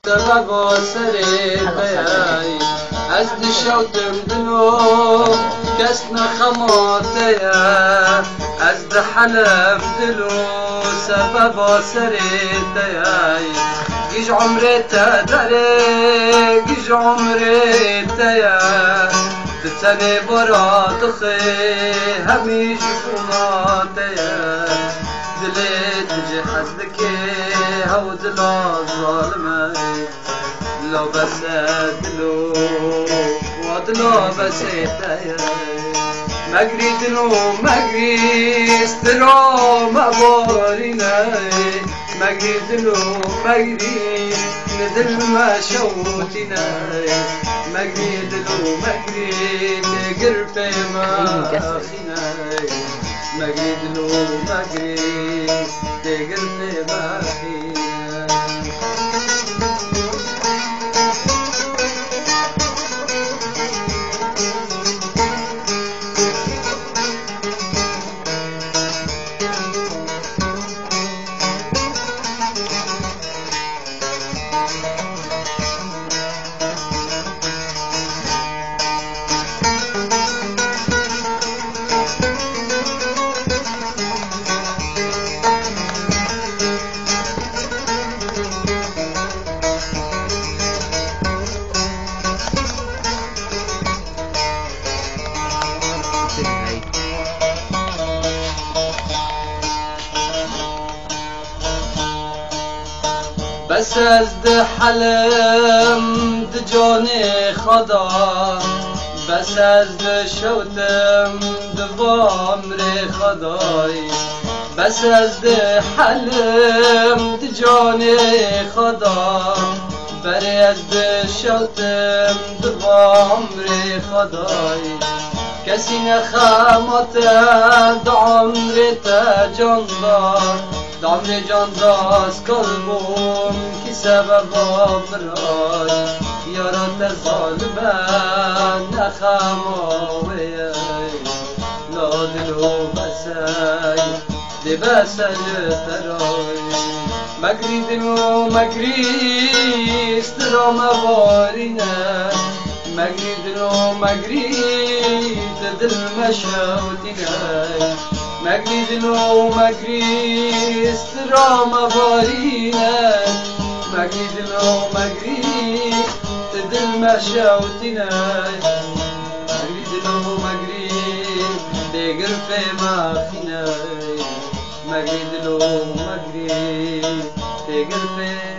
سبب سريتي أزد شوت مدلو كسنا خماتيا أزد حلم دلو سبب سريتي جيج عمري تدري جيج عمري تيا تتسني براتخي همي شفوناتيا دليت جي حدكي هود الظالمي لو بس دلو ودلو بس تيا مجري دلو مجري استرو مبارينا مجري دلو مجري ندل ما شوتنا مجري دلو مجري تقر في ما أخينا مجري دلو مجري تقر في ما أخينا بس ازد حلم دجاني خدا بس ازد شوتم دبامري خداي بس ازد حلم دجاني خدا بري ازد شوتم دبامري خداي كسي نخامت دعمري تجندار دعمري جنداز قلبم كي سبب براي يا رات ظالمان نخاموي لا دلو بساي دي بساي تراي مجري دلو مجري استرا مبارينا مجري دلو مجري تدل مشاوتنا مجري دلو مجري استرا مبارينا مجري دلو مجري تدل مشاوتنا مجري دلو مجري تقر في ما فينا مجري دلو مجري تقر في